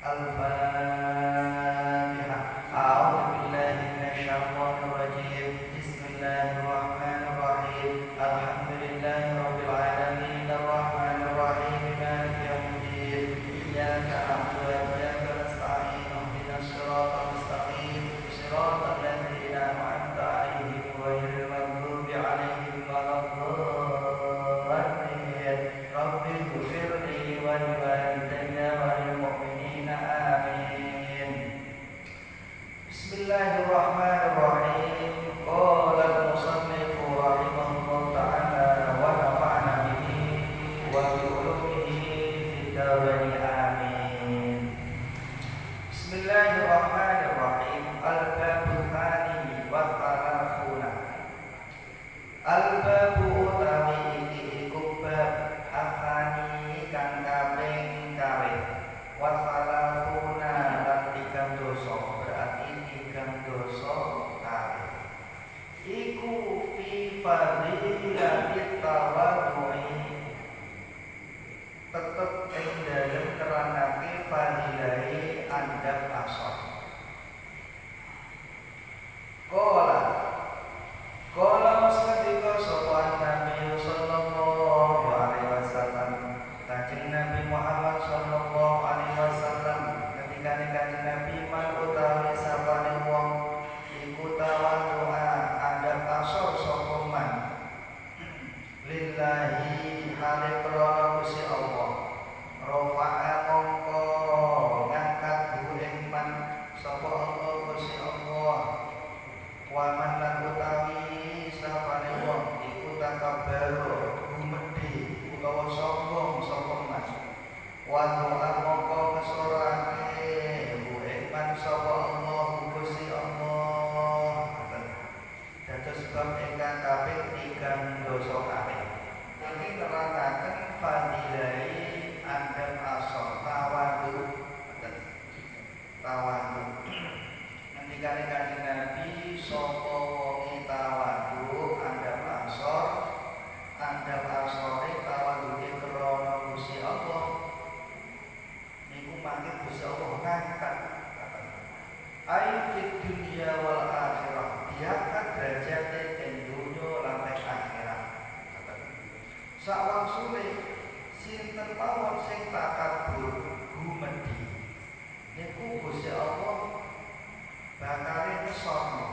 Al-Fatihah. A'udzu billahi minasyaitonir rajim. Bismillahirrahmanirrahim. Alhamdulillahirabbil alamin arrahmanir rahim maliki yaumiddin. Iyyaka na'budu wa iyyaka nasta'in. Ihdinas siratal mustaqim. Siratal ladzina an'amta 'alaihim ghairil maghdubi 'alaihim waladdallin. Rabbi ighfirli wa liwalidayya wa lil mu'minina amin. Bismillahirrahmanirrahim. Qala al-musannifu rahimahullahu ta'ala wa nafa'na bihi wa bi ulumihi fid dharain amin. Bismillahirrahmanirrahim. Al-babu tsani wa thalathuna. Al-babu utawi iki iku bab atsani kang kaping kalih. Wa thalathuna lan 3 dosa, berarti 3 dosa kalih. Iku fi fadilatit tawadhu'i, tetep ing dalem nerangake fadilahe andhap asor. Qala wasnadika sapa Nabi sallallahu alaihi wasallam, Kanjeng Nabi Muhammad sallallahu alaihi wasallam, ketika Kanjeng Nabi man utawi sapane wong iku tawadhu'a andhap asor sapa man lillahi hale krana Gusti Allah, rafa'a mongko ngangkat ing man sapa Allah Gusti Allah, wa man lan utawi sapane wong iku takabaro gumedhe utawa sombong sapa man, wa doa mongko kesorake ing man sapa Allah Gusti Allah. Dados sebab ingkang kaping 3 dosa kalih. Iki nerangaken fadilahe andhap asor tawadhu. Ngendikane Kanjeng Nabi, sapa wonge tawadhu andhap asore tawadhuke krana Gusti Allah, niku mangke Gusti Allah ngangkat ai fid dunya wal akhirah, diangkat derajate ing dunya lan ing akhirat. Sawangsule sinten mawon sing takabur gumedhi, niku Gusti Allah bakale disorno,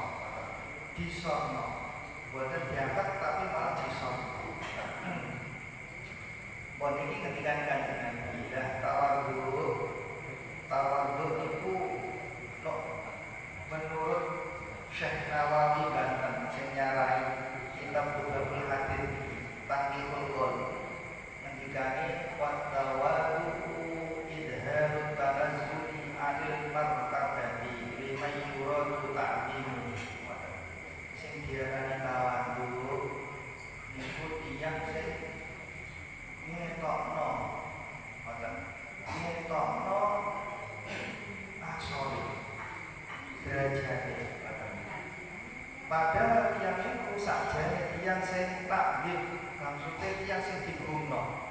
boten diangkat tapi malah disorno. Bon iki ketika Kanjeng Nabi lah tawadhu iku menurut Syekh Nawawi Banten sing nyarai kitab Bulughul Hadits Taqihul Qaul, ngendikane wa tawadhu idharut tanazzuli 'anil martabati liman yuradu ta'zimu. Sing diarani tawadhu niku tiyang sing ngetokno asore derajate. Padahal tiyang iku sakjane tiyang sing takdir, maksudnya tiyang sing digumno.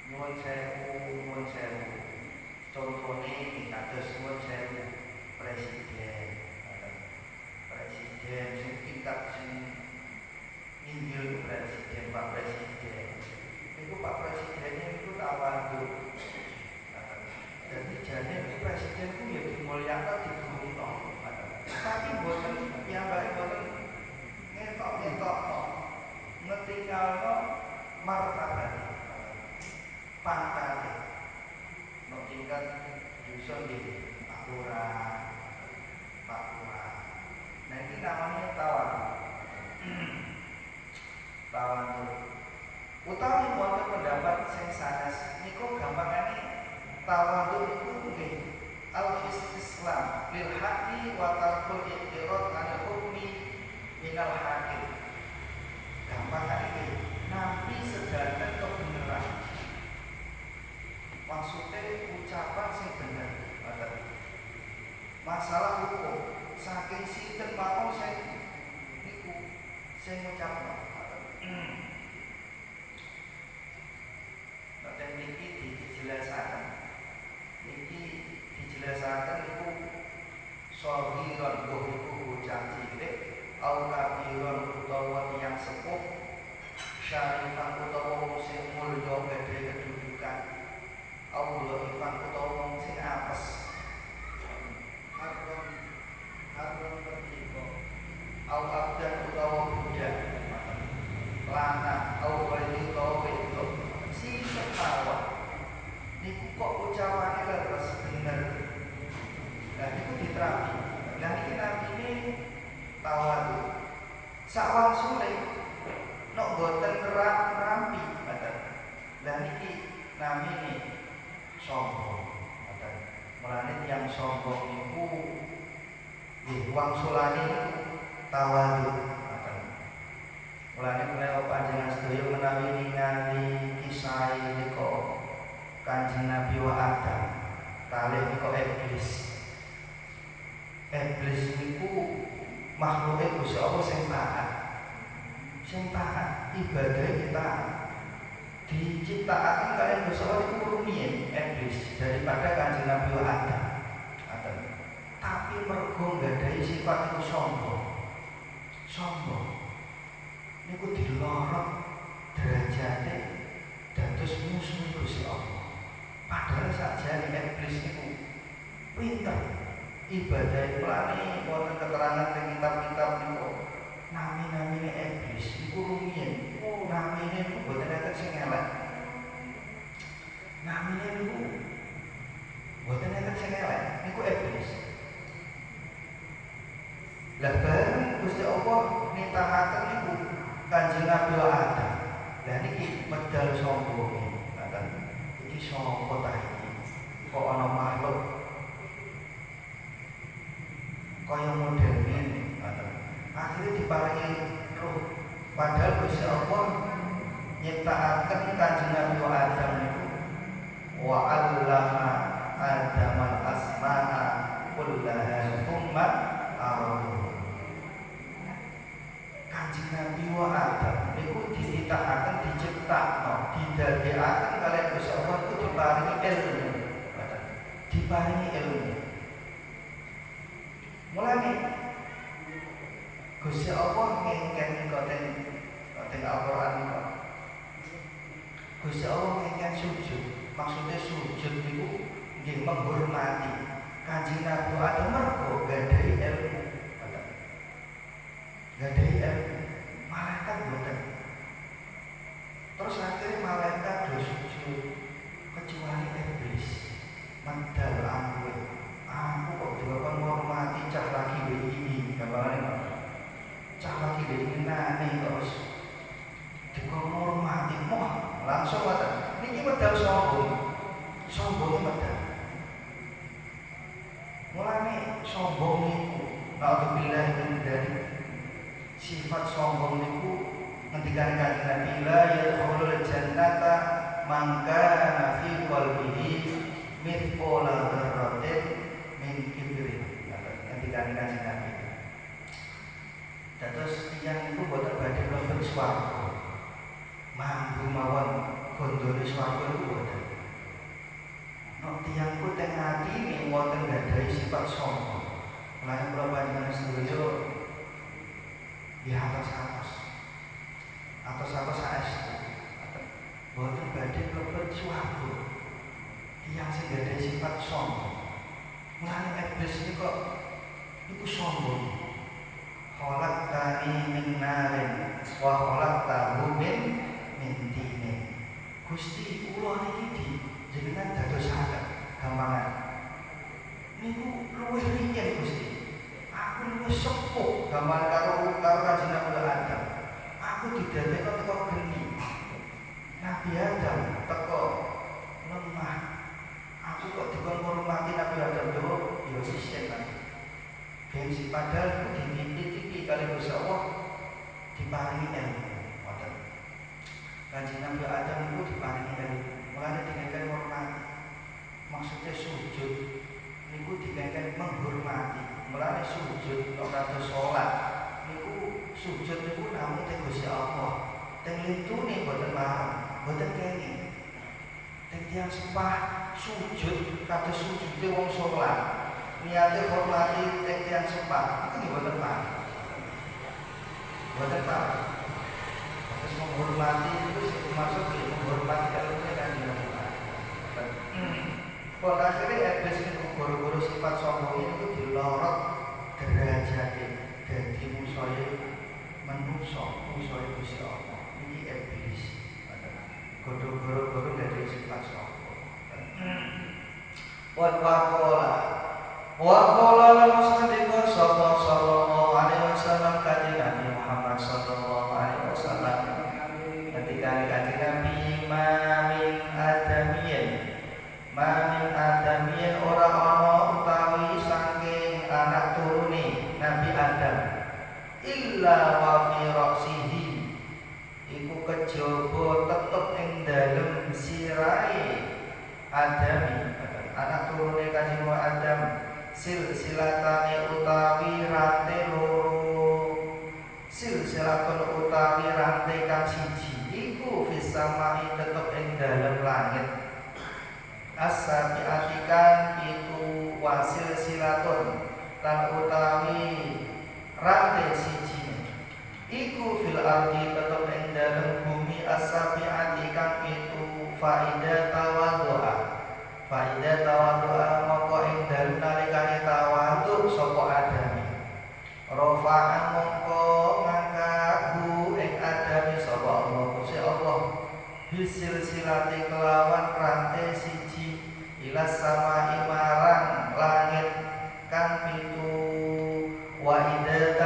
Nyuwun sewu. Contone kados nyuwun sewu presiden sing tingkat sing inggil presiden, Pak Presiden. Iku Pak Presiden niku tawadhu. Jadi jane presiden ku ya dimulyakno digumno. Tapi boten piyambake boten ngetok-ngetokno, ngetinggalno martabate, pangkate. Nek tingkat dusun nggih Pak Lurah. Nah ini namanya tawadhu. Utawi wonten pendapat sing sanes niku gampangane tawadhu iku nggih al-istislam lil haqqi wa tarkul i'tirad 'anil hukmi minal hakim. Gampangane iki nampi sedanten kebenaran. Maksudnya ucapan sing bener. Masalah hukum saking sinten mawon sing niku sing ngucapno. Nek niki dijelasaken dijelasaken niku shahiron iku bocah cilik au kabiron utawa tiyang sepuh syarifan utawa wong sing mulya gedhe kedudukan au dhaifan utawa wong sing apes harun pertiko au abdan utawa budak lanang au wali utawa wedok si sekawan niku kok ucapane leres bener. Lah niku diterapi. Lah niki namine tawadu. Sakwang sule nek boten rampi ngoten. Lah niki namine sombong ngoten. Mulane tiyang sombong niku nggih wangsulane tawadu ngoten. Mulane menawa panjenengan sedaya menawi ningali kisah nika Kanjeng Nabi wa Adam kalih nika iblis. Iblis niku makhluke Gusti Allah sing taat. Sing taat ibadah kita diciptakan kalian Gusti Allah niku rumiyin iblis daripada Kanjeng Nabi wa Adam. Tapi mergo nggadahi sifat iku sombong. Sombong niku dilorot derajate dados musuh Gusti Allah. Padahal sakjane iblis niku pinter ibadah pelane wonten keterangan teng kitab-kitab niku nami-namine iblis niku rumiyin. Oh, namine niku boten enten sing elek. Namine niku boten enten sing elek, niku iblis. Lah bareng Gusti Allah nitahaken niku Kanjeng Nabi Adam. Lah niki medal sombong ngoten. Sapa ta iki? Kok ana makhluk kaya model ngene ngoten. Akhire diparingi roh. Padahal Gusti Allah nyiptakaken Kanjeng Nabi Adam niku wa 'allama Adam al-asma'a kullaha tsumma arahu. Kanjeng Nabi Adam niku dititakaken diciptakno didadekaken kaliyan Gusti Allah itu diparingi ilmu. Diparingi ilmu. Mulane Gusti Allah ngengken koten Al-Qur'an niku. Gusti Allah ngengken sujud. Maksudnya sujud niku nggih menghormati Kanjeng Nabi Adam mergo gadahi ilmu. Gadahi ilmu. Malaikat boten. Terus akhirnya malaikat do sujud kecuali iblis. Medal aku kok dikon ngormati cah lagi begini gambarane. Cah lagi begini nane terus dikon ngormati moh langsung ngoten. Niki medal sombong. Sombong medal. Mulane sombong niku naudzubillah min dzalik. Sifat sombong niku ngendikane Kanjeng Nabi la yadkhulul jannata man kana fi qalbihi mithqala dzarratin min kibrin. Ngendikane Kanjeng Nabi. Dados tiyang niku boten badhe mlebu swarga. Mampu mawon gondone swarga niku boten. Nek tiyang ku teng atine wonten gadahi sifat sombong. Mulane kula panjenengan sedaya di atas saestu boten badhe mlebet swarga tiyang sing gadhe sifat sombong. Mulane iblis niku sombong. Khalaqtani min narin wa khalaqtahu min tinin. Gusti kula niki jenengan dadosaken gampangan niku luwih riyen Gusti. Aku luwih sepuh gambar karo Kanjeng Nabi Adam. Aku didadekno teko geni. Nabi Adam teko lemah. Aku kok dikon ngurmati Nabi Adam yo sisen kan. Gengsi padahal dititipi kali Gusti Allah diparingi ilmu. Ngoten. Kanjeng Nabi Adam itu diparingi ilmu. Mulane dikengken ngurmati. Maksudnya sujud niku dikengken menghormati. Mulane sujud nek kados salat niku sujud niku namung teng Gusti Allah. Teng lintune boten bareng, boten kenging. Teng tiyang sembah sujud kados sujude wong salat. Niate hormati tiyang sepat, itu mboten pak. Mboten pak. Terus menghormati itu termasuk menghormati alumni kan Pak. Kok akhirnya iblis itu guru-guru sifat sombong itu dilorot derajatnya jadi musuhnya menungso Gusti Allah. Ini iblis. Guru-guru dari sifat sombong. Waqala lan sadika sallallahu alaihi wasallam kanjeng Nabi Muhammad sallallahu alaihi wasallam ketika kanjeng Nabi mamin adamiyin ora ana utawi saking anak turune Nabi Adam illa wa fi ra'sihi iku kejaba tetep ing dalem sirahe Adami anak turune kanjeng Adam silsilatane utawi rantai loro silsilatun utawi rantai kang siji iku fis samai tetep ing dalem langit as-sabi'atikan itu wasil silatun lan utawi rantai siji iku fil ardi tetep ing dalem bumi as-sabi'atikan itu faidah tawadhu'a moko ing dalem nalikane tawadhu sapa Adami rafa'an mongko ngangkat ing Adami sapa Allah Gusti Allah bisil silati kelawan rantai siji ilas samai marang langit kang pitu wa idza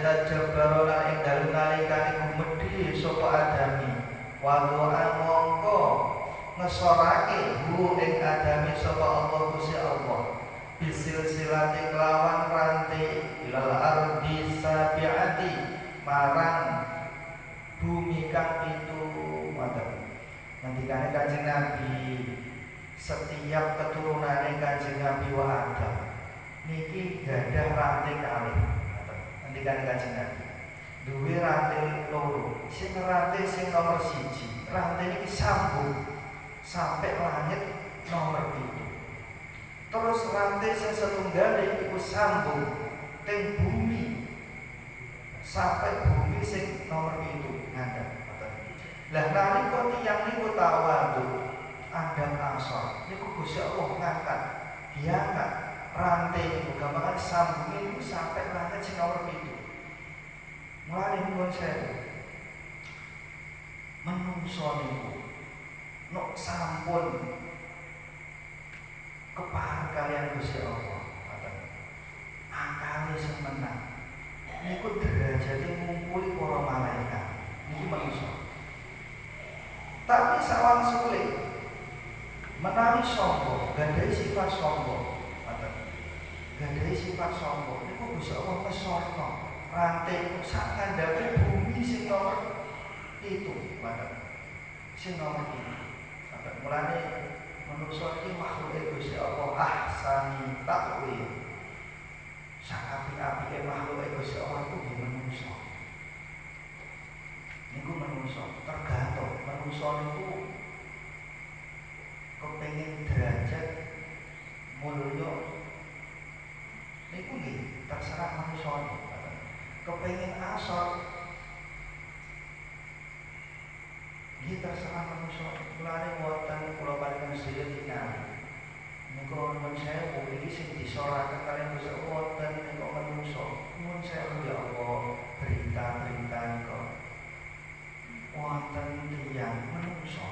tajabbaru lan ing dalem nalikane gumedhi sapa Adami wa doa mongko ngesorake hu ing Adami sapa Allah Gusti Allah bisil silati kelawan rantai ilal ardi sabiati marang bumi kang itu ngoten. Ngendikane Kanjeng Nabi setiap keturunane Kanjeng Nabi wa Adam niki gadah rantai kalih. Ngendikane Kanjeng Nabi duwe rantai loro. Sing rantai sing nomor siji, rantai niki sambung sampai langit nomor 7. Terus rantai sing setunggal iku sambung teng bumi sampai bumi sing nomor 7 ngandhap. Lah nalika tiyang niku tawadhu Adam asor niku Gusti Allah ngangkat diangkat rantai niku gambaran sambung niku sampai langit sing nomor 7. Mulane nuwun sewu menungso niku nok sampun kepareng kalian Gusti Allah akale semenang niku derajate ngumpuli para malaikat niki manusa. Tapi sawang sulit menawi sombong, gadai sifat sombong, gadai sifat sombong. Niku Gusti Allah ngesorno rantai sak kandhane bumi sing nomor itu, sing nomor itu. Mulane manusa iki makhluke Gusti Allah ahsani takwil. Sak api-apike makhluke Gusti Allah kuwi manusa. Niku manusa tergantung manusa niku kepengin derajat mulya niku nggih terserah manusa. Kepengin asor nggih terserah manusa. Mulane wonten kula paringan sedaya tingali niku men sewu iki sing disoraken kaliyan Gusti Allah wonten niku manusa. Nuwun sewu ya Allah berita-berita niku wonten tiyang menungso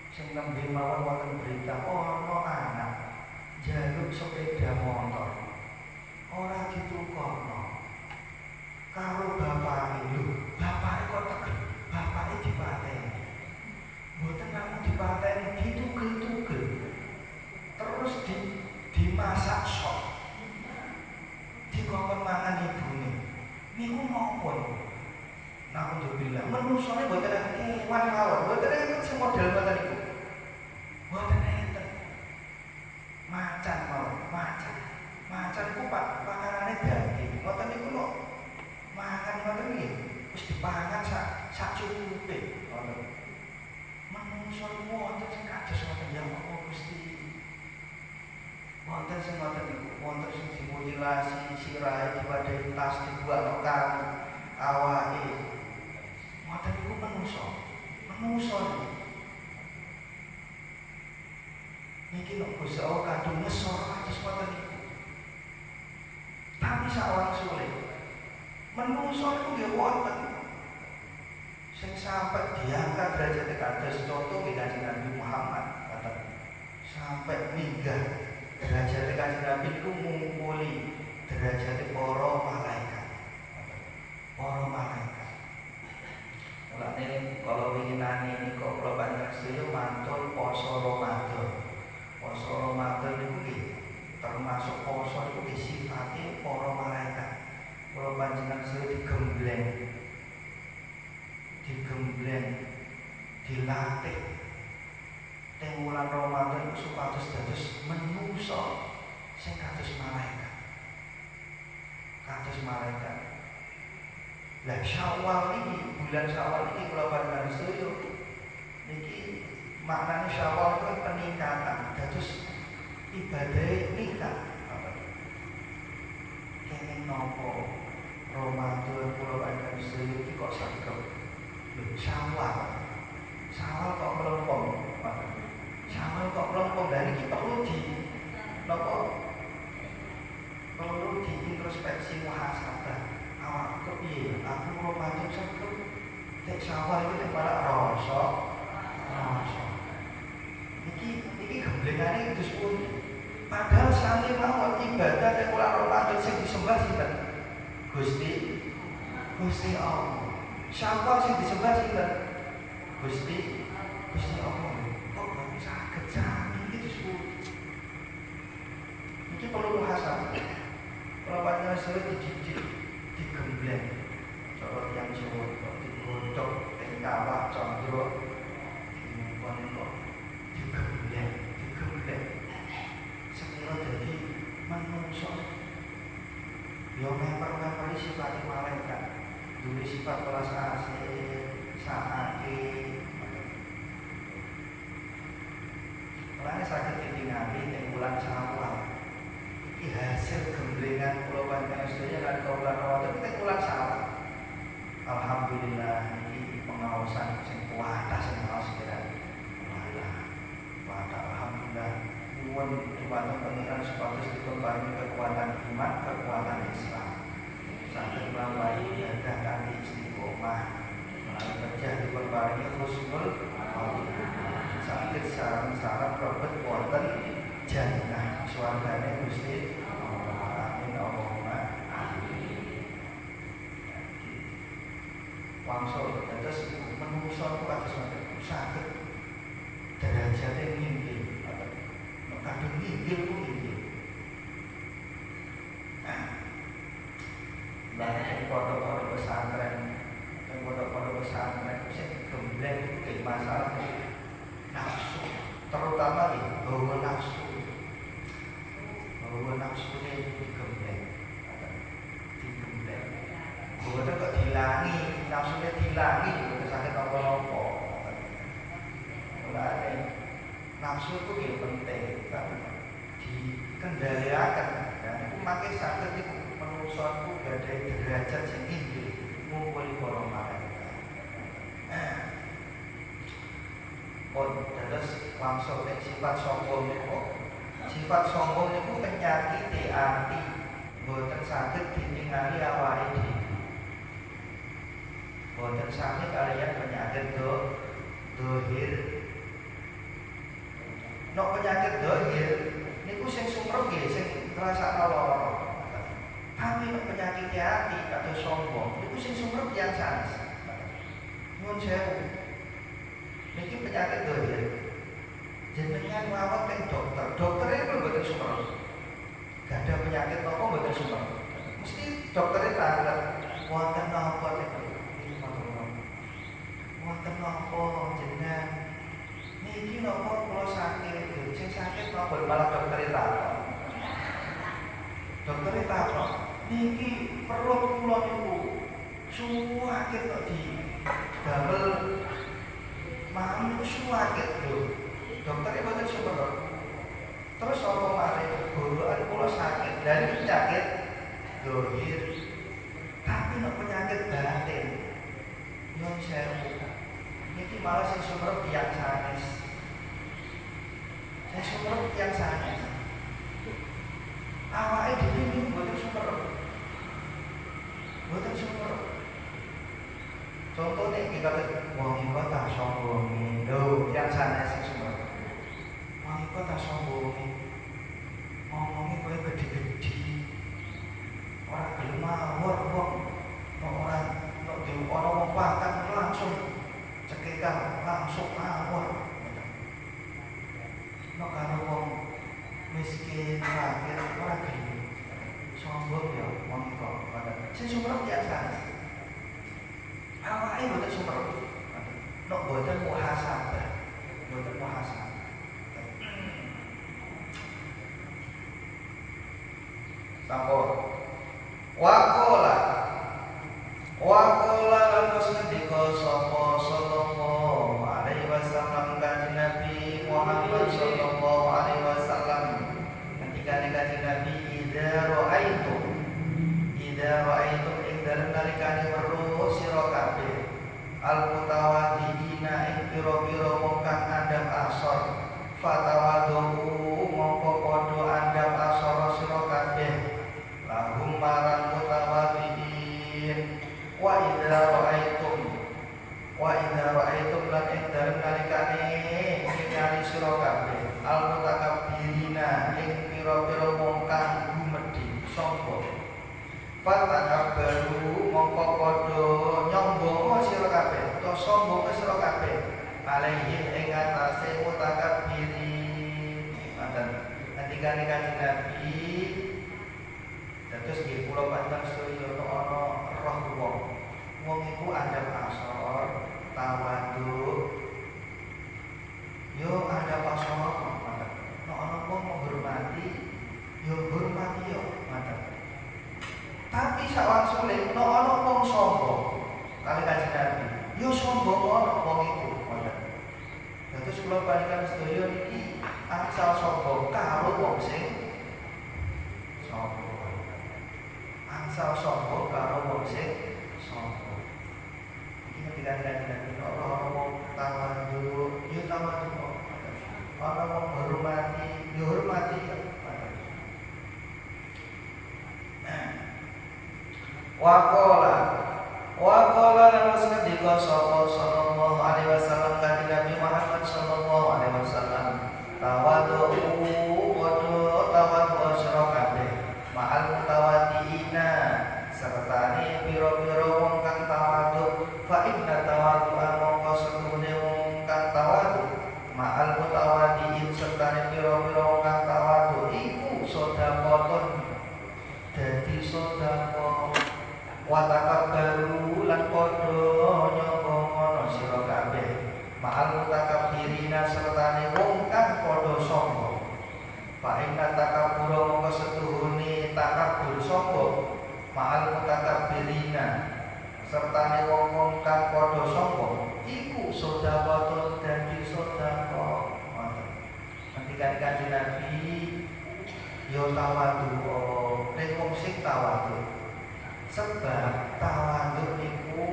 sing nembe mawon wonten berita ana anak njaluk sepeda motor ora ditukokno karo bapake. Lho bapake kok tegel, bapake dipateni mboten namung dipateni ditugel-tugel terus dimasak sop dikongkon mangan ibune niku napa? Alhamdulillah, menusane mboten enten kewan mawon, mboten enten sing model ngoten niku. Mboten enten. Macan mawon, macan. Macan iku pakarane daging. Ngoten niku lho. Mangan ngoten nggih, wis dipangan sak cukupe. Ngoten. menungso wonten sing kados ngoten ya Allah Gusti. Wonten sing ngoten niku, wonten sing dimutilasi sirahe diwadhahi tas dibuat kali awake. Ngoten niku menungso. Menungso niki nek Gusti Allah kadung ngesor kados ngoten niku. Tapi sawang sulit. Menungso niku nggih wonten sing sampai diangkat derajat kados contoh Kanjeng Nabi Muhammad sampai minggah derajat Kanjeng Nabi itu ngumpuli derajat para malaikat. Para malaikat. Mulane kalau winginane ini kok kula panjenengan sedaya mantul poso Ramadan. Poso Ramadan niku nggih termasuk poso niku nggih sifate para malaikat. Kula panjenengan sedaya digembleng, dilatih teng wulan Ramadan supados dados menungso sing kados malaikat. Kados malaikat. Lah Syawal iki, bulan Syawal iki kula panjenengan sedaya niki maknane Syawal itu peningkatan dados ibadah nikah. Kene nopo Ramadan kula panjenengan sedaya iki kok saged Syawal kok melempem. Syawal kok melempem dari kita perlu introspeksi muhasabah. Awak kok piye? Aku Ramadan sakit. Tek Syawal iki tek malah rasa. Iki gemblengane Gus pundi. Padahal sane mawon ibadah tek bulan Ramadan sing disembah sinten? Gusti Allah. Syawal sing disembah sinten? Gusti Allah. Kok boten saged sami iki disebut. Iki perlu muhasabah. Kalau panjenengan sedaya dididik digembleng. Cara tiyang Jawa kok digodhog teng kawah condro. Ngono kok digembleng. Sekira dadi manungsa. Yo memper sifat malaikat. Duwe sifat welas asih, sakake. Mulane saged ditingali ing bulan Syawal. Iki hasil gemblengan kula panjenengan sedaya lan kula rawat ing bulan Syawal. Alhamdulillah iki pengawasan sing kuat sing ngaos kira. Alhamdulillah nuwun dhumateng panjenengan supados dipun kekuatan iman, kekuatan Islam. Saged mlampahi ibadah kanthi istiqomah. Menawi kerja dipunparingi husnul khotimah. Saged sareng-sareng robet wonten jannah swargane Gusti Allah. Amin Allahumma amin. Wangsul dados menungso kados ngoten saged derajate nginggil. Nek kadung nginggil ku nginggil. Bahkan pondok-pondok pesantren sing gembleng iki masalah nafsu, terutama hawa nafsu. Hawa nafsu ini digembleng. Boten kok dilangi, nafsune dilangi, boten saged apa-apa. Mulane nafsu itu nggih penting kan dikendaliaken. Dan iku mangke saged iku menungso iku gadhahi derajat sing inggil ngumpuli para malaikat. Dados langsung nek sifat sombong niku. Sifat sombong niku penyakit ati, boten saged ditingali awake dhewe. Boten sami kaliyan penyakit dohir. Nek penyakit dohir niku sing sumrep nggih sing ngrasakno lara. Tapi nek penyakit ati kados sombong niku sing sumrep tiyang sanes. Nuwun sewu. Niki penyakit dohir. Jenengan ngawat teng dokter. Dokter itu mboten sumrep. Gak ada penyakit apa mboten sumrep. Mesti doktere tanglet wonten napa niku. Wonten napa jenengan? Niki napa kula sakit. Sing sakit napa malah doktere takon. Doktere takon, niki perut kula niku sakit kok di damel Mami itu sakit lho. Dokternya boten sumerep. Terus apa malih gorokan kula sakit. Dan itu penyakit dohir. Tapi nek penyakit batin. Nyun sewu. Niki malah sing sumerep tiyang sanes. Sing sumerep tiyang sanes. Awake dhewe niku boten sumerep. Boten sumerep. Contohnya kita wong iku tak sombongi. Lho, yang sanes sing sumerep. Wong iku tak sombongi. Ngomongnya kowe gede-gede. Ora gelem mawur wong. Ora nek ana wong pangkat langsung cekekan, langsung mawur. Nek karo wong miskin fakir ora gelem. Sombong ya wong iku. Sing sumerep ya sanes. Awake boten sumerep. Nek boten muhasabah. Boten muhasabah. Sampun. Waqala lan ngendika sapa sallallahu alaihi wasallam kanjeng Nabi Muhammad sallallahu alaihi wasallam ketika kanjeng Nabi idza ra'aitum ing dalem nalikane weruh sira kabeh al-mutawaddiina ing pira-pira wong kang andhap asor fatawadu mongko padha andhap asor sira kabeh lahum marang mutawaddiin wa idza ra'aitum lan ing dalem nalikane ningali sira kabeh al-mutakabbirina ing pira-pira wong kang gumedhi sombong fatakabbaru mongko padha nyombong sira kabeh to sombong sira kabeh alaihim ing atase mutakabbirin. Ketika kanjeng Nabi terus nggih kula panjenengan sedaya ana roh wong iku andhap asor tawadhu yo andhap asor mantep nek ana wong menghormati yo hormati yo mantep. Tapi sawangsule nek ana wong sombong kali kanjeng Nabi yo sombong ana wong iku mantep. Terus kula panjenengan sedaya niki asal sombong karo wong sing sombong. Angsal sombong karo wong sing sombong. Iki ketika kanjeng ora wong tawadhu, yo tawadhu. Ora wong hormati, yo hormati. Waqala lan ngendika sapa sallallahu alaihi wasallam kanjeng Nabi Muhammad sallallahu alaihi wasallam tawadhu sira kabeh ma'al mutawaddiina sertane pira-pira wong kang tawadhu fa inna tawadhu'a mongko setuhune wong kang tawadhu ma'al mutawaddiin sertane pira-pira wong kang tawadhu iku sedekah dadi sedekah wa takabbaru lan padha nyombong sira kabeh ma'al mutakabbirina sertane wong kang padha sombong. Fa inna takabbura mongko setuhune takabbur sombong ma'al mutakabbirina sertane wong kang padha sombong iku sedekah dadi sedekah. Ketika kanjeng Nabi yo tawadhu nek wong sing tawadhu sebab tawadhu niku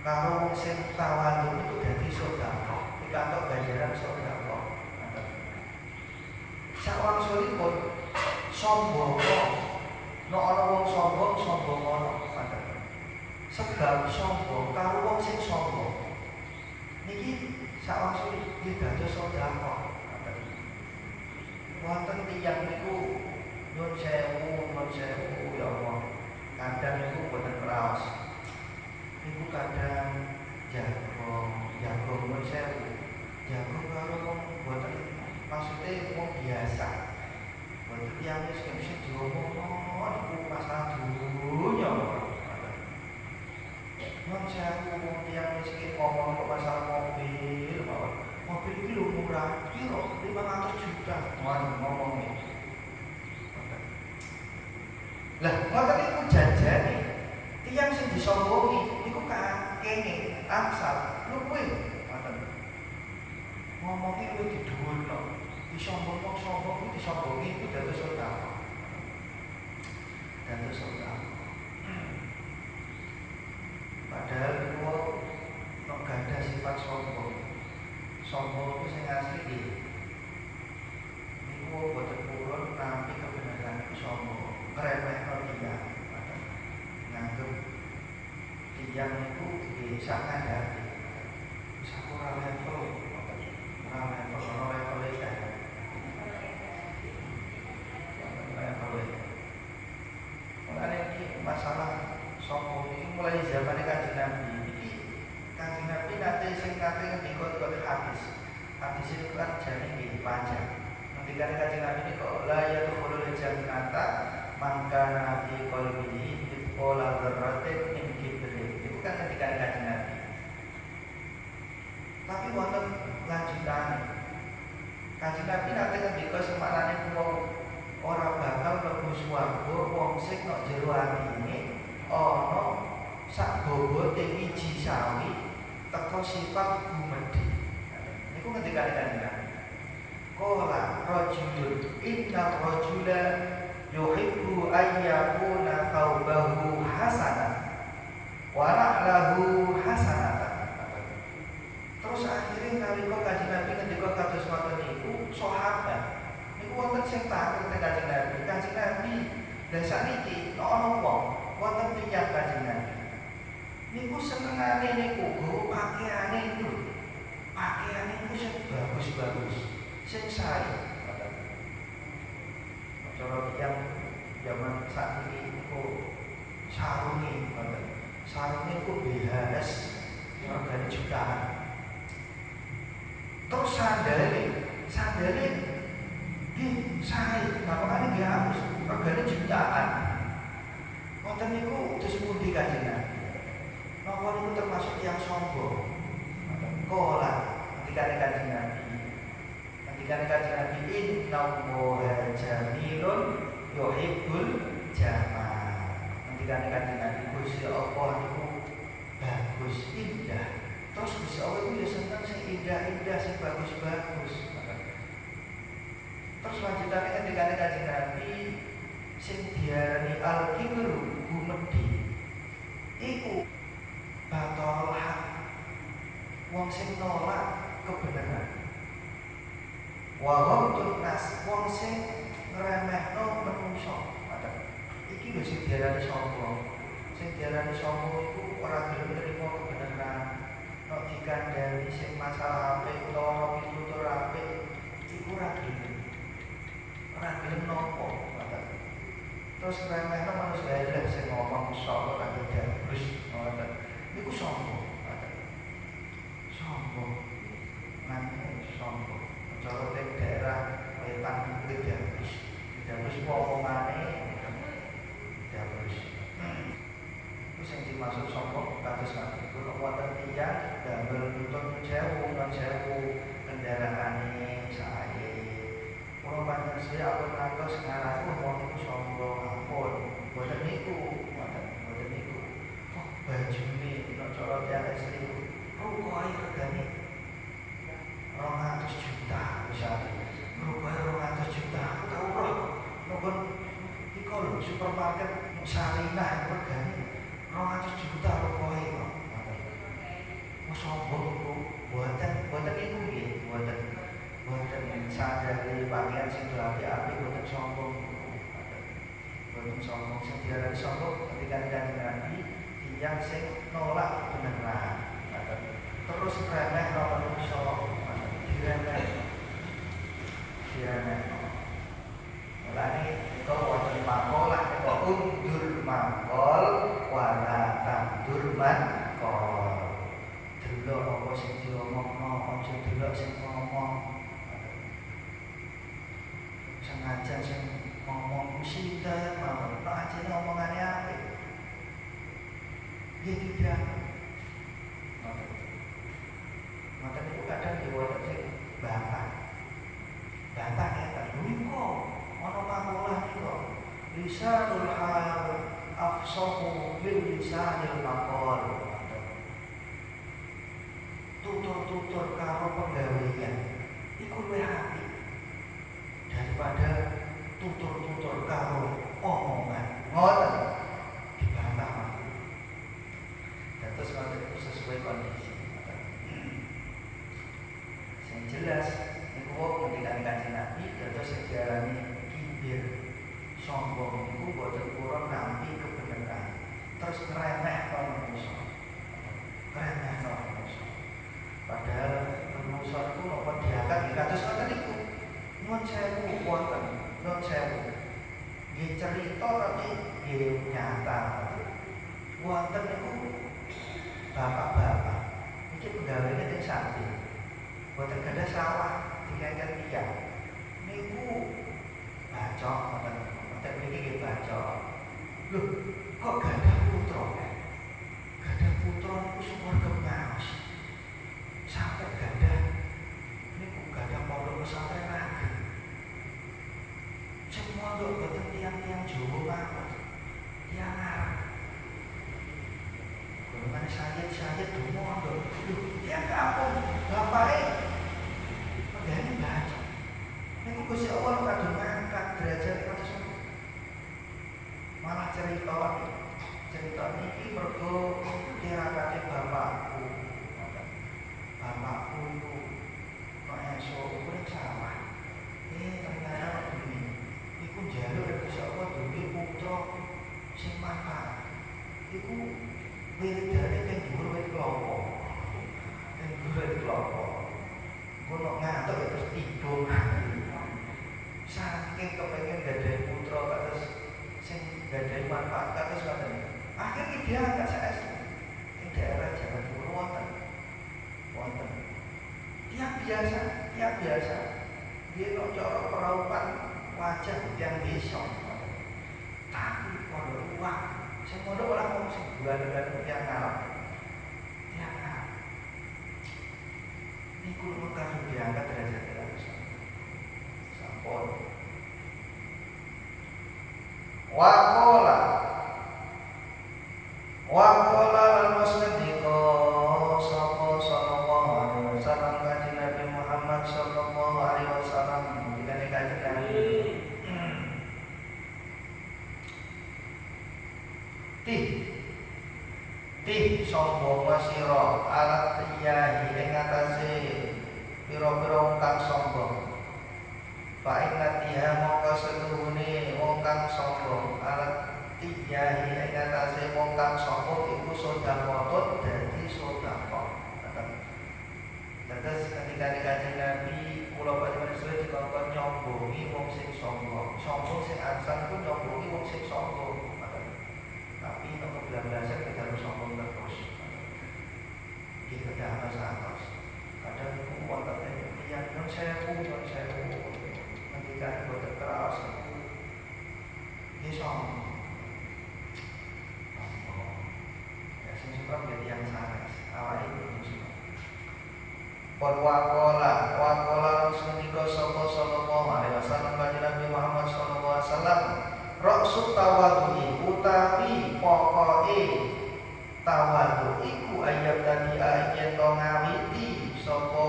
karo wong sing tawadhu itu dadi sedekah dikantuk ganjaran sedekah. Sawangsulipun sombong nek ana wong sombong ana sebab sombong karo wong sing sombong niki sawangsulipun didados sedekah. Wonten tiyang niku nyun sewu ya Allah. Kadang niku boten kraos. Niku kadang jago nyun sewu. Jago karo wong boten maksude wong biasa. Boten tiyang wis diomongno niku masalah dunya. Nyun sewu wong tiyang miskin ngomong kok masalah mobil, mobil iki lho murah, kira 500 juta. Ngomong iki. Lah, ngoten niku janjane tiyang sing disombongi niku kene angsal. Lho kowe. Ngoten. Ngomongi kowe didhuwurno. Disombong-sombong kuwi disombongi iku dados sedekah. Dados sedekah. Padahal niku nek gadah sifat sombong. Sombong itu sing asli nggih. Niku boten purun nampi kebenaran iku sombong. Ngremehno dia. Nganggep dia niku bisa ngandhani. Bisa ora level. Ora level, ora level iki. Mulane iki masalah sombong iki mulai zaman Kanjeng Nabi. Kanjeng Nabi nate sing nate ngendika kok hadis. Hadis itu kan jane nggih panjang. Ngendikane Kanjeng Nabi niku la yadkhulul jannata man kana fi qalbihi mithqala dzarratin min kibrin. Itu kan ngendikane Kanjeng Nabi. Tapi wonten lanjutane. Kanjeng Nabi nate ngendika semarane wong ora bakal mlebu swarga wong sing nek jero atine ana sak bobote wiji sawi teko sifat gumedhe. Niku ngendikane Kanjeng Nabi. Qala rajulun inna rajula yuhibbu ayyakuna thawbahu hasanan wa ra'lahu hasanatan. Terus akhirnya nalika Kanjeng Nabi ngendika kados ngoten niku sahabat niku wonten sing takut teng Kanjeng Nabi. Kanjeng Nabi lha sakniki nek ana wong wonten tiyang Kanjeng Nabi niku senengane niku nggo pakaiane itu. Pakaiane niku sing bagus-bagus, sing sae. Cara tiyang zaman sakniki niku sarunge ngoten. Sarunge niku BHS regane jutaan. Terus sandale nggih sae, bapakane nggih halus, regane jutaan. Ngoten niku terus pundi Kanjeng Nabi? Napa niku termasuk yang sombong? Kola ketika Kanjeng Nabi. Ketika Kanjeng Nabi innallaha jamilun yuhibbul jamal. Ketika Kanjeng Nabi Gusti Allah niku bagus, indah. Terus Gusti Allah itu ya seneng sing indah-indah, sing bagus-bagus. Terus lanjutannya ketika Kanjeng Nabi sing diarani al-kibru gumedhi iku batal hak, wong sing nolak kebenaran. Wa ghamtun nas, wong sing ngremehno menungso. Iki lho sing diarani sombong. Sing diarani sombong iku ora gelem nrimo kebenaran. Nek dikandani sing masalah apik utawa pitutur apik iku ora gelem. Ora gelem nopo. Terus remehno manusia elek sing ngomong sok ora terus ngoten. Niku sombong. Sombong. Nanging sombong. Cara teng daerah wetan kuwi terus omongane terus. Itu sing dimaksud sombong kados ngene. Kulo wonten tiyang damel nutun sewu kendaraane sae. Kulo panjenengan saya aku ngantos ngarani wong niku sombong ampun. Boten niku, boten niku. Kok bajune nek cara tiyang ekstrim rukoe regane 200 juta misalnya. Rukoe 200 juta. Aku tau roh. Nopun iku lho supermarket Sarinah regane 200 juta rukoe kok. Sombong iku boten niku nggih, boten sadari pakaian sing apik boten sombong. Boten sombong sing diarani sombong ketika Kanjeng Nabi tiyang sing nolak kebenaran. Terus remeh karo manusa, diremeh. Mulane kok wonten makalah kok undur mangkol wala tandur mangkol. Delok apa sing diomongno, aja delok sing ngomong. Sengaja sing ngomong musida mawon, nek ajene omongane apik. Nggih tidak. Maka itu kadang diwaca sing bapak ya niku ana makalah niku. Lisanul hal afsahu bil lisanil maqal. tutur-tutur karo penggawean iku luwih apik daripada tutur-tutur karo omongan. Ngoten dibantah. Terus ngoten itu sesuai kondisi. Yang jelas niku wong ketika Kanjeng Nabi dados sing diarani kibir sombong niku boten kurang nampi kebenaran. Terus ngremehno manusa. Ngremehno manusa. Padahal manusa iku napa diangkat nggih kados ngoten niku. Nuwun sewu wonten, nuwun sewu. Nggih cerita tapi nggih nyata. Wonten niku bapak-bapak iki pegawene teng Sandi. Boten gadah sawah dikengken tiyang. Niku bacok ngoten mriki nggih bacok. Loh, kok gadah putra? Gadah putra niku sumurga ngaos. Sampai gadah niku gadah pondok pesantren lagi. Semua nduk boten tiyang-tiyang Jawa mawon. Tiyang Arab. Golongan syayid donga nduk. Loh, tiyang kampung bapake pegawene bacok. Niku Gusti Allah kadung ngangkat derajat kados malah cerita niki mergo tirakate bapakku itu kok esuk urip sawah ternyata begini iku njaluk Gusti Allah duwe putra sing manfaat iku wiridane teng dhuwur wit klopo ngono ngantuk terus tidur saking kepengin gadahi putra kados sing gadahi manfaat kados ngoten. Akhirnya dia angkat saestu ing daerah Jawa Timur wonten. Tiap biasa. Dia nek cara peraupan wajah yang desa. Tapi pondok uang, sing pondok ora mung sing bulan-bulan yang ngarep. Tiang ngarep. Niku lu kadung diangkat derajat sampun. Waqala al-musnadiko sapa sallallahu alaihi wasallam kanjeng Nabi Muhammad sallallahu alaihi wasallam dikane kanjeng Nabi Tih sombong sira alat riyahi ing atase pira-pira kang sombong. Fa inna tiha mongko setuhune wong kang sombong alat tiyahi ing atase wong kang sombong iku sedekah dadi sedekah. Terus ketika Kanjeng Nabi kula panjenengan dikongkon nyombongi wong sing sombong sing asan ku nyombongi wong sing sombong. Tapi nek kebablasan kita harus sombong terus. Kita harus atas. Kadang iku wonten yang non sewu. Ketika boten keras iku nggih sombong. Ya sing suka menjadi yang sanes. Awake itu Waqala Rasulullah sallallahu alaihi wasallam kanjeng Nabi Muhammad sallallahu alaihi wasallam Ra'su tawadhu'i utawi pokoke tawadhu iku ayat tadi ayat to ngawiti sapa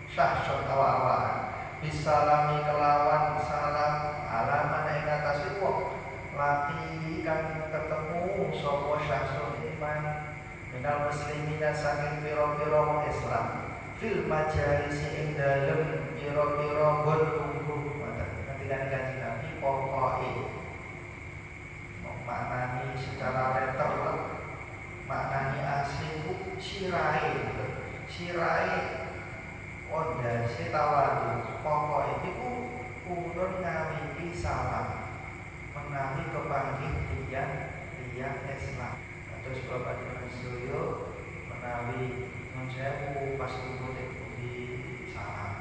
syahsun awak bisalami kelawan salam alaman ing atase wong lati kang ketemu sapa syahsun iman minal muslimina saking pira-pira wong Islam fil majalisi ing dalem pira-pira nggon lungguh ketika Kanjeng Nabi pokoke maknani secara letter maknani asli ku sirai ondasi tawadhu pokoke iku purun ngawiti salam menawi kepanggih tiyang Islam. Terus Bapak Dimas Suryo menawi nun sewu pas kumpul di salaman.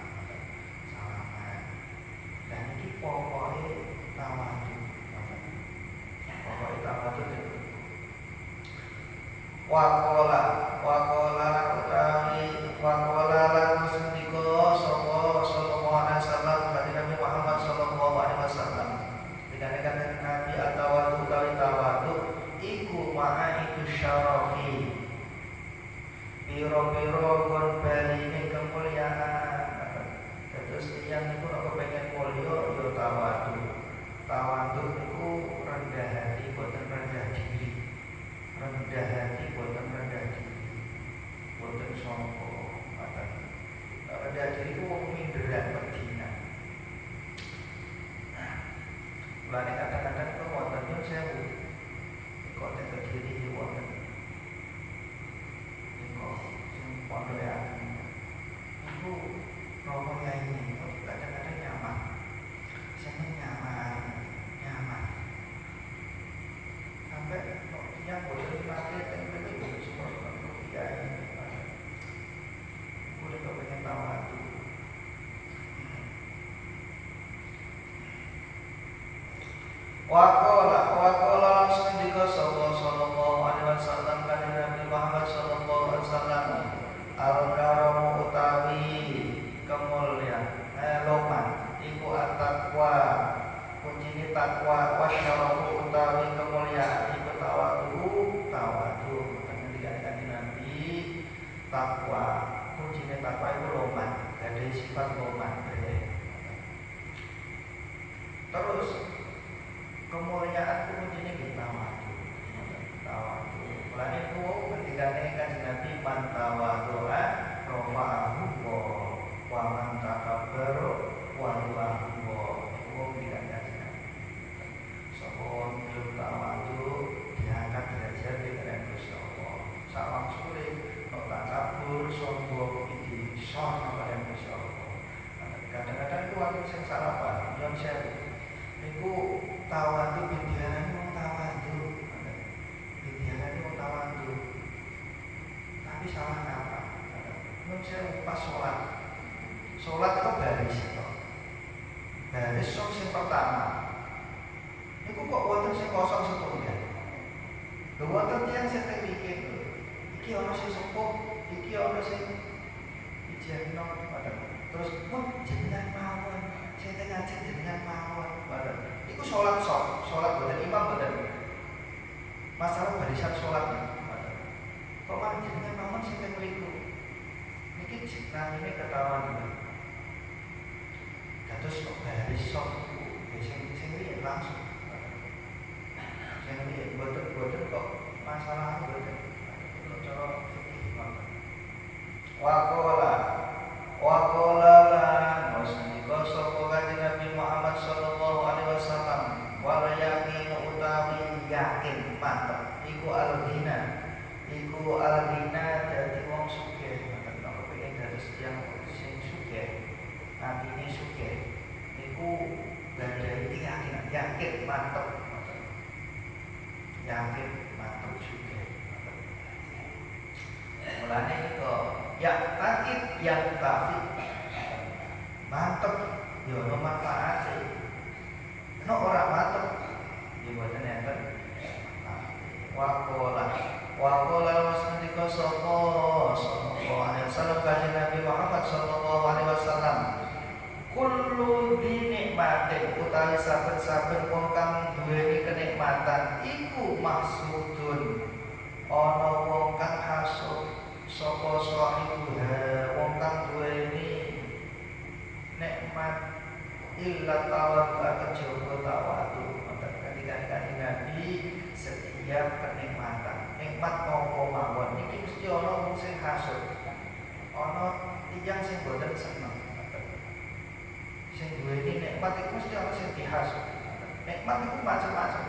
Dan ini pokoknya tawadhu. Waqala lan musnadiko sallallahu alaihi wasallam kanjeng Nabi Muhammad sallallahu alaihi wasallam. Dikatakan Nabi at-tawadhu tawadhu iku ma'a itu syarafi. Piro Mulane kadang-kadang kok wonten yo sewu. Kok nek diri wonten. Kok sing pondok ya. Iku romo ya ini kok kadang-kadang nyaman. Seneng nyaman. Sampai kok dia boleh pakai tempe itu semua dia ini. Boleh kok pengen tahu aku. Waqala sendika sallallahu alaihi wasallam kan Nabi Muhammad sallallahu alaihi wasallam al-karamu utawi kemuliaan loman iku at-taqwa kuncine takwa wasyarafu utawi kemuliaan iku tawadu ketika Nabi takwa kuncine takwa iku loman gadhe sifat loman terus kemuliaan kuncinya kita tawadu. Mulane ku ketika kanjeng Nabi man tawadhu'a rafa'ahu wa man takabbara wa rafa'ahu. Wong tidak kanjeng Nabi. Sapa nyuwun tawadu diangkat derajat dengan Gusti Allah. Sawang sore nek takabur sombong iki son kepada Gusti Allah. Kadang-kadang ku wonten sing salah paham, yon sewu. Niku tawadu bidianan wong tawadu. Bidianan wong tawadu. Tapi salah kaprah. Nun saya pas sholat. Sholat itu baris itu. Baris sing pertama. Niku kok wonten sing kosong setunggal. Lho wonten tiyang sing mikir. Iki ana sing sepuh, iki ana sing ijen nang terus pun jenengan mawon. Saya ngajak jenengan mawon. Iku sholat boten imam boten. Masalah barisan sholatnya. Kok malah jenengan mawon sing teng mriku. Niki namine ketahuan. Dados kok baris sok sing riyen langsung. Sing riyen boten kok masalah boten. Cara fikih mawon. Waqala lan wasnika sapa kanjeng Nabi Muhammad sallallahu alaihi wasallam wal yakin utawi yakin mantep iku al-ghina dadi wong sugih mboten kok pengen dados tiyang sing sugih atine sugih niku badhe yakin mantep sugih mulane kok ya takit yang tafi mantep yo ono manfaate no ora mantep yo boten enten waqala wasandika sallallahu alaihi wasallam kanjeng Nabi Muhammad sallallahu alaihi wasallam kullu dinikmatin utawi saben-saben wong kang duweni kenikmatan iku maksudun ana wong kang hasud sapa sahibuha wong kang duweni nikmat illa tawadu kejaba tawadu ketika Nabi setiap kenikmatan nikmat apa mawon iki mesti ana wong sing hasud ana tiyang sing boten seneng sing duweni nikmat iku mesti ana sing dihasud nikmat iku macam-macam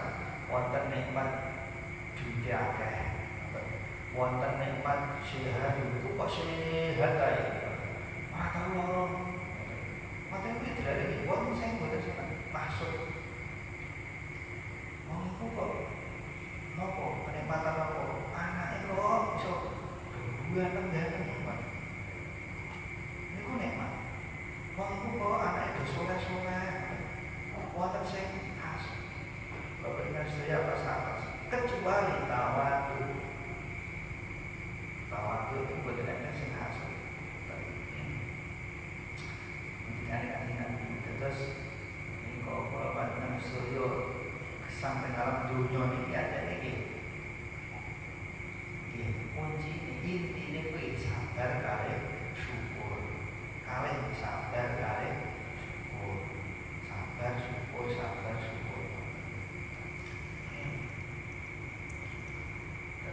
wonten nikmat duwe akeh wonten nikmat sehat itu kok sehat ae mata lorong mata itu tidak ada wong sing boten seneng maksud wong iku kok nopo kenikmatan nopo anake kok iso bulan tenggalan nikmat niku nikmat wong iku kok anake do soleh-soleh wonten sing khas bapak dengan saya atas kecuali tawadu itu boten ana sing khas terus ini kok panjenengan surya sampai dalam dunia ini ada ini kunci inti ini kuwi sabar kali syukur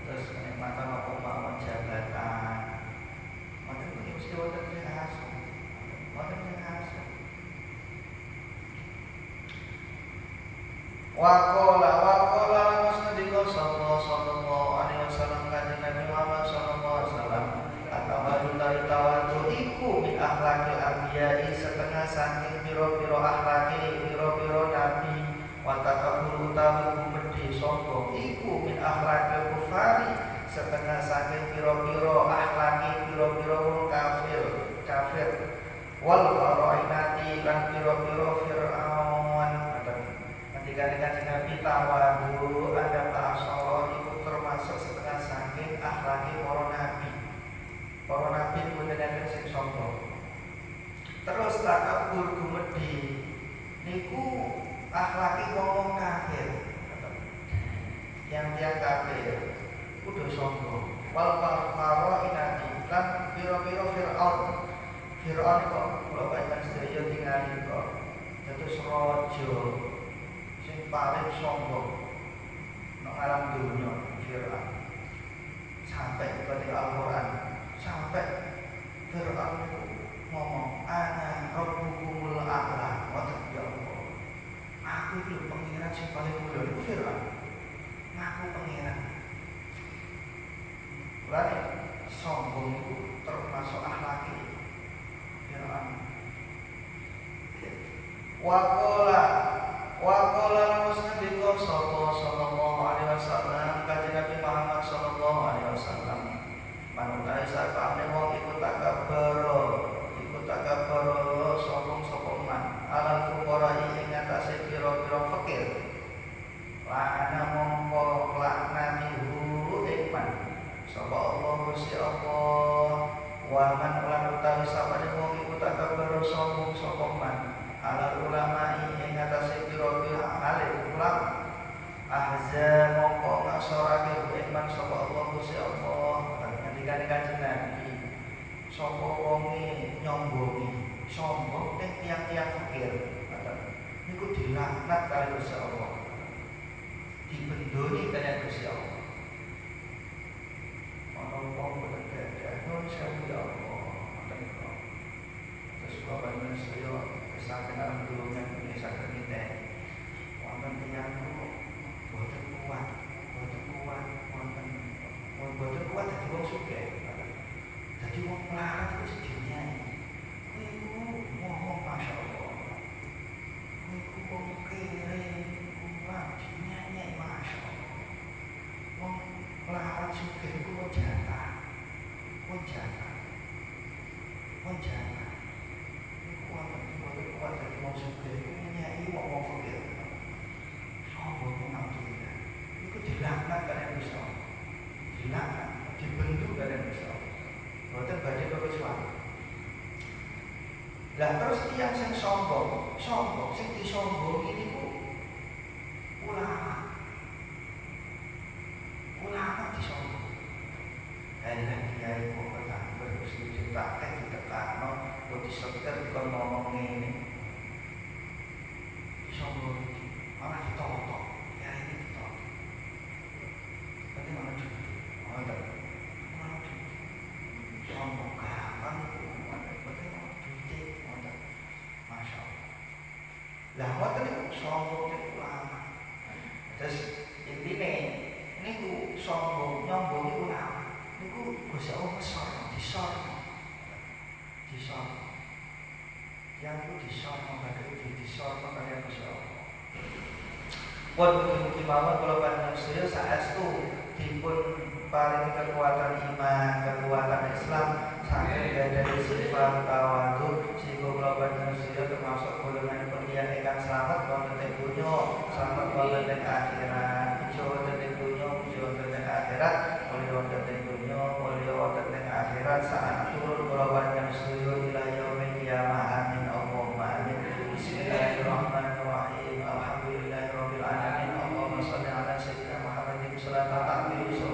terus kenikmatan apa mawon jabatan mboten iki mesti wonten sing khas Waqala musnadika sallallahu alaihi wasallam kanjeng Nabi Muhammad sallallahu alaihi wasallam atawadu tawadu iku min akhlaqil anbiya'i setengah saking pira-pira akhlake pira-pira nabi wa takabur utawi gumedhe sombong iku min akhlaqil kufari setengah saking pira-pira akhlake pira-pira wong kafir wal farainati lan pira-pira fir'aun ketika Nabi tawadu ada ta'asara itu termasuk setengah saking akhlaki para nabi. Para nabi mboten sing sombong. Terus takabur gumedhi niku akhlaki wong kafir. Yang dia kafir kudu sombong. Wal farainati lan pira-pira fir'aun. Fir'aun kok kula panjenengan sedaya tingali kok dados raja paling sombong nang alam dunia Fir'aun sampai kepada Al-Quran sampai Fir'aun itu ngomong ana rabbukumul a'la wa ya Allah aku itu pengiran yang paling mulia itu Fir'aun aku pengiran lalu sombong itu termasuk akhlaki Fir'aun Waqala musnadika sallallahu alaihi wasallam kanjeng Nabi Muhammad sallallahu alaihi wasallam manutai sakane wong iku takabaro sombong man alal fuqara ing atase pira-pira fakir ana mongko laknani ing man sapa Allah Gusti Allah wa man lan utawi sapane wong iku takabaro sombong man ala ulama ing atase pira-pira alim ulama ahza mongko ngasorake iman sapa Allah Gusti Allah ngendikane kanjeng Nabi sapa wonge nyombongi sombong ning tiang-tiang fakir niku dilaknat kali Gusti Allah dibendoni kali Gusti Allah ana wong berkata nun sewu ya Allah terus bapak saya sampai dalam dulunya punya sakit kita, wonten tiyangku boten kuat, jadi wong sugih, jadi wong melarat itu sedihnya. Iku ngomong masya Allah, iku wong kere, kuat, dinyanyi masya Allah. Wong melarat sugih iku wong jatah. Kuat dari mau sugih itu nyai mau fakir sombong alhamdulillah itu dilaknat kalian bisa dilaknat dibentuk kalian bisa boten badhe kok suara lah terus tiyang sing sombong sing disombongi niku ulama disombong enak kiai kok tak berusaha ditakek ditekakno kok disetir dikon ngomong ngene sombong malah ditotok ya ini ditotok tapi malah jujur malah sombong gampang betul duit masya Allah lah ngoten niku sombong itu ulama terus intine niku sombong nyombong niku ulama niku Gusti Allah disor yang itu disor kalian Gusti Allah. Mugi-mugi mawon kula panjenengan sedaya saestu dipun paring kekuatan iman, kekuatan Islam saking dari sifat tawadhu sehingga kula panjenengan sedaya termasuk golongan pendian ingkang slamet wonten ing donya, slamet wonten ing akhirat, ijo wonten ing donya, ijo wonten ing akhirat, mulya wonten ing donya, mulya wonten ing akhirat saat turun kula panjenengan sedaya ila yaumil qiyamah. Amin Allahumma amin. Bismillahirrahmanirrahim. Alhamdulillahirabbil alamin. Allahumma shalli ala sayyidina Muhammadin sallallahu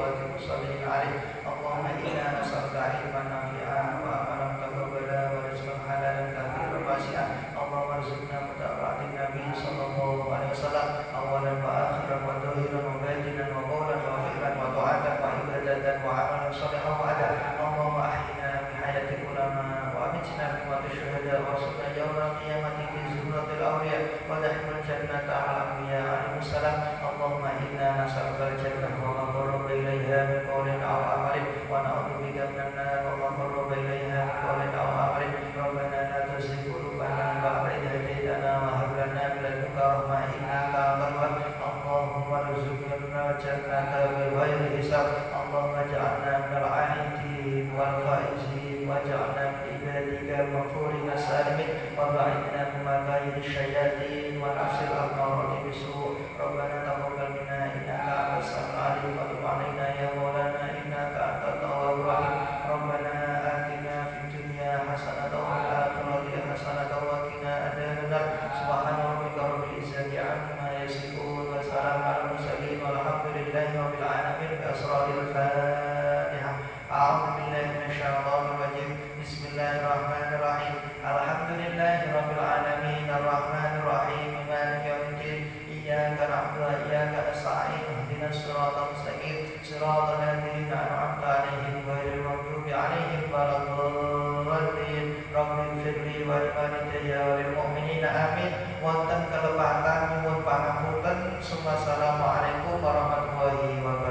alaihi wasallam. Allahumma inna nas'aluka ilman nafi'an wa amalan mutaqabbalan wa rizqan halalan kathiran wasi'an. Allahumma arzuqna mutaba'atan nabi sallallahu alaihi wasallam awalan wa akhiran wa dhahiran wa batinan wa qawlan wa fi'lan wa ta'atan wa ibadatan wa amalan shalihan wa adan. Allahumma ahyina bi hayati ulama wa amitna bi mawti syuhada wa sunna yawmal qiyamati fi zumratil awliya wa dahimul الجنة مع الأنبياء عليهم السلام اللهم إنا نسألك الجنة وما قرب إليها من قول أو عمل ونعوذ بك من النار وما قرب إليها من قول أو عمل ربنا لا تزغ قلوبنا بعد إذ هديتنا وهب لنا من لدنك رحمة إنك أنت الوهاب اللهم ارزقنا الجنة بغير حساب اللهم اجعلنا من العائدين والفائزين واجعلنا من عبادك المغفورين السالمين وبعدنا من مكائد الشياطين ونفس الأمارة بالسوء ربنا تقبل منا إنك أنت السميع العليم وتب علينا يا مولانا إنك أنت التواب الرحيم ربنا آتنا في الدنيا حسنة وفي الآخرة حسنة وقنا عذاب النار سبحان ربك رب العزة عما يصفون وسلام على المرسلين والحمد لله رب العالمين بأسرار الفاتحة أعوذ بالله من الشيطان الرجيم بسم الله الرحمن الرحيم الحمد لله رب العالمين الرحمن الرحيم مالك يوم الدين إياك نعبد وإياك نستعين اهدنا الصراط المستقيم صراط الذين أنعمت عليهم غير المغضوب عليهم ولا الضالين رب اغفر لي ولوالدي وللمؤمنين آمين wonten kelepatan nyuwun pangapunten. Assalamualaikum warahmatullahi wabarakatuh.